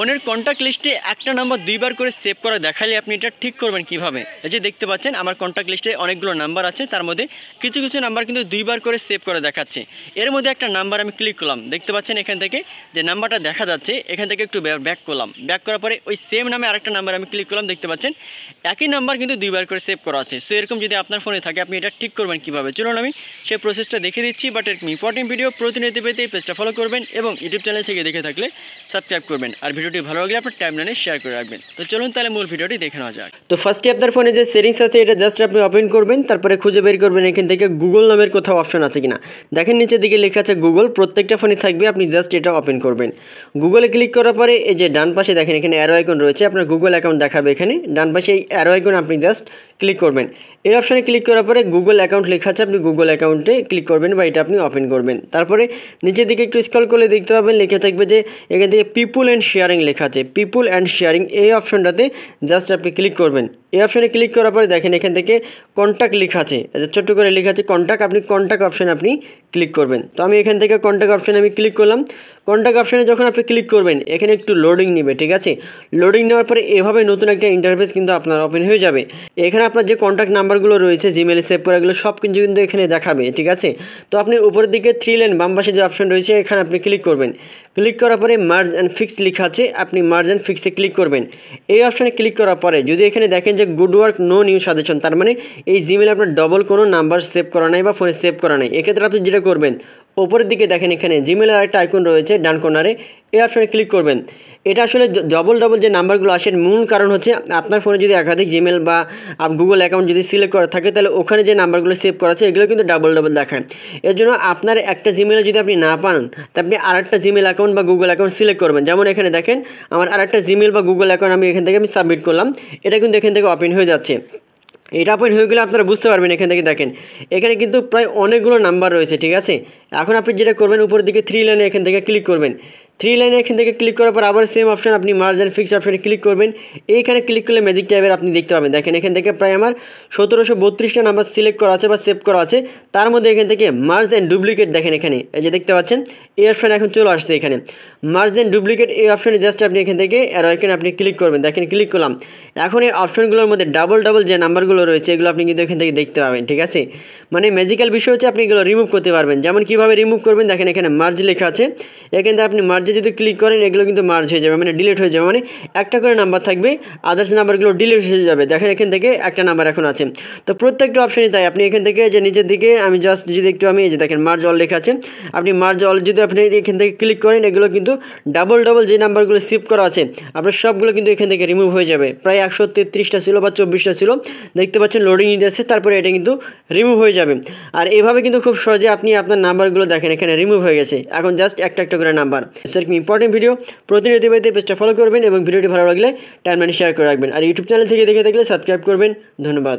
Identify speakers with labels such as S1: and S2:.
S1: ফোনের কন্ট্যাক্ট লিস্টে একটা নাম্বার দুইবার করে সেভ করা দেখালে আপনি এটা ঠিক করবেন কিভাবে? এই যে দেখতে পাচ্ছেন আমার কন্ট্যাক্ট লিস্টে অনেকগুলো নাম্বার আছে, তার মধ্যে কিছু কিছু নাম্বার কিন্তু দুইবার করে সেভ করে দেখাচ্ছে। এর মধ্যে একটা নাম্বার আমি ক্লিক করলাম, দেখতে পাচ্ছেন এখান থেকে যে নাম্বারটা দেখা যাচ্ছে, এখান থেকে একটু ব্যাক করলাম, ব্যাক করার পরে ওই সেম নামে আরেকটা নাম্বার আমি ক্লিক করলাম, দেখতে পাচ্ছেন একই নাম্বার কিন্তু দুইবার করে সেভ করা আছে। সো এরকম যদি আপনার ফোনে থাকে আপনি এটা ঠিক করবেন কিভাবে, চলুন আমি সেই প্রসেসটা দেখে দিচ্ছি। বাট এরকম ইম্পর্টেন্ট ভিডিও প্রতিনিয়ত পেতে এই পেজটা ফলো করবেন এবং ইউটিউব চ্যানেল থেকে দেখে থাকলে সাবস্ক্রাইব করবেন, আর ভিডিওটি ভালো লাগলে আপনার টাইমলাইনে শেয়ার করে রাখবেন। তো চলুন তাহলে মূল ভিডিওটি দেখে নেওয়া যাক। তো ফার্স্টে আপনার ফোনে যে সেটিংস আছে এটা জাস্ট আপনি ওপেন করবেন, তারপরে খুঁজে বের করবেন এখান থেকে গুগল নামের কোথাও অপশন আছে কিনা। দেখেন নিচের দিকে লেখা আছে গুগল, প্রত্যেকটা ফোনে থাকবে, আপনি জাস্ট এটা ওপেন করবেন। গুগলে ক্লিক করার পরে এই যে ডান পাশে দেখেন এখানে অ্যারো আইকন রয়েছে, আপনার গুগল অ্যাকাউন্ট দেখাবে এখানে ডান পাশে, এই অ্যারো আইকন আপনি জাস্ট ক্লিক করবেন। এই অপশানে ক্লিক করার পরে গুগল অ্যাকাউন্ট লেখা আছে, আপনি গুগল অ্যাকাউন্টে ক্লিক করবেন বা এটা আপনি ওপেন করবেন। তারপরে নিচের দিকে একটু স্ক্রল করলে দেখতে পাবেন লেখা থাকবে যে এখান থেকে পিপুল অ্যান্ড শেয়ারিং লেখা আছে, পিপুল অ্যান্ড শেয়ারিং এই অপশনটাতে জাস্ট আপনি ক্লিক করবেন। এই অপশানে ক্লিক করার পরে দেখেন এখান থেকে কন্ট্যাক্ট লেখা আছে, ছোট্ট করে লেখা আছে কন্ট্যাক্ট, আপনি কন্ট্যাক্ট অপশানে আপনি ক্লিক করবেন। তো আমি এখান থেকে কন্ট্যাক্ট অপশানে আমি ক্লিক করলাম। কন্ট্যাক্ট অপশানে যখন আপনি ক্লিক করবেন এখানে একটু লোডিং নেবে, ঠিক আছে। লোডিং নেওয়ার পরে এভাবে নতুন একটা ইন্টারফেস কিন্তু আপনার ওপেন হয়ে যাবে। এখানে আপনার যে কন্ট্যাক্ট নাম্বারগুলো রয়েছে জিমেলে সেভ করা, এগুলো সব কিছু কিন্তু এখানে দেখাবে, ঠিক আছে। তো আপনি উপরের দিকে 3 লাইন বাম পাশে যে অপশন রয়েছে এখানে আপনি ক্লিক করবেন। ক্লিক করার পরে মার্জ অ্যান্ড ফিক্স লেখা আছে, আপনি মার্জ অ্যান্ড ফিক্সে ক্লিক করবেন। এই অপশানে ক্লিক করার পরে যদি এখানে দেখেন যে good work no new suggestion, তার মানে এই জিমেলে আপনার ডবল কোনো নাম্বার সেভ করা নাই বা ফোনে সেভ করা নাই। এক্ষেত্রে আপনি যেটা করবেন ওপরের দিকে দেখেন এখানে জিমেলের আরেকটা আইকন রয়েছে ডান কর্নারে, এই অপশানে ক্লিক করবেন। এটা আসলে ডবল যে নাম্বারগুলো আসে মূল কারণ হচ্ছে আপনার ফোনে যদি একাধিক জিমেল বা গুগল অ্যাকাউন্ট যদি সিলেক্ট করা থাকে তাহলে ওখানে যে নাম্বারগুলো সেভ করা আছে এগুলো কিন্তু ডাবল দেখায়। এর জন্য আপনার একটা জিমেলে যদি আপনি না পান তা আপনি আরেকটা জিমেল অ্যাকাউন্ট বা গুগল অ্যাকাউন্ট সিলেক্ট করবেন। যেমন এখানে দেখেন আমার আরেকটা জিমেল বা গুগল অ্যাকাউন্ট আমি এখান থেকে সাবমিট করলাম, এটা কিন্তু এখান থেকে ওপেন হয়ে যাচ্ছে। এটা ওপেন হয়ে গেলে আপনারা বুঝতে পারবেন এখান থেকে দেখেন এখানে কিন্তু প্রায় অনেকগুলো নাম্বার রয়েছে, ঠিক আছে। এখন আপনি যেটা করবেন উপরের দিকে 3 লাইনে এখান থেকে ক্লিক করবেন। 3 লাইনে এখান থেকে ক্লিক করার পর আবার সেম অপশন আপনি মার্জ অ্যান্ড ফিক্স অপশনে ক্লিক করবেন। এইখানে ক্লিক করলে ম্যাজিক টাইপের আপনি দেখতে পাবেন, দেখেন এখান থেকে প্রায় আমার 1732টা নাম্বার সিলেক্ট করা আছে বা সেভ করা আছে। তার মধ্যে এখান থেকে মার্জ অ্যান্ড ডুপ্লিকেট দেখেন এখানে এই যে দেখতে পাচ্ছেন এই অপশন এখন চলে আসছে এখানে মার্জ অ্যান্ড ডুপ্লিকেট। এই অপশনে জাস্ট আপনি এখান থেকে অ্যারো আইকনে আপনি ক্লিক করবেন, দেখেন ক্লিক করলাম। এখন এই অপশনগুলোর মধ্যে ডাবল যে নাম্বারগুলো রয়েছে এগুলো আপনি কিন্তু এখান থেকে দেখতে পাবেন, ঠিক আছে। মানে ম্যাজিক্যাল বিষয় হচ্ছে আপনি এগুলো রিমুভ করতে পারবেন। যেমন কীভাবে রিমুভ করবেন দেখেন এখানে মার্জ লেখা আছে, এখান থেকে আপনি মার্জে যদি ক্লিক করেন এগুলো কিন্তু মার্জ হয়ে যাবে, মানে ডিলিট হয়ে যাবে, মানে একটা করে নাম্বার থাকবে, আদার্স নাম্বারগুলো ডিলিট হয়ে যাবে। দেখেন এখান থেকে একটা নাম্বার এখন আছে। তো প্রত্যেকটা অপশনই তাই, আপনি এখান থেকে যে নিচের দিকে আমি জাস্ট যদি একটু আমি এই যে দেখেন মার্জ অল লেখা আছে, আপনি মার্জ অল যদি আপনি এখান থেকে ক্লিক করেন এগুলো কিন্তু ডাবল যে নাম্বারগুলো সেভ করা আছে আপনার সবগুলো কিন্তু এখান থেকে রিমুভ হয়ে যাবে। প্রায় 133টা ছিল বা 24টা ছিল, দেখতে পাচ্ছেন লোডিং নিতে আসছে, তারপরে এটা কিন্তু রিমুভ হয়ে যাবে। আর এভাবে কিন্তু খুব সহজে আপনি আপনার নাম্বারগুলো দেখেন এখানে রিমুভ হয়ে গেছে, এখন জাস্ট একটা করে নাম্বার। সেরকম ইম্পর্টেন্ট ভিডিও প্রতিনিয়ত পেতে পেজটা ফলো করবেন এবং ভিডিওটি ভালো লাগলে টাইমলাইনে শেয়ার করে রাখবেন, আর ইউটিউব চ্যানেল থেকে দেখে থাকলে সাবস্ক্রাইব করবেন। ধন্যবাদ।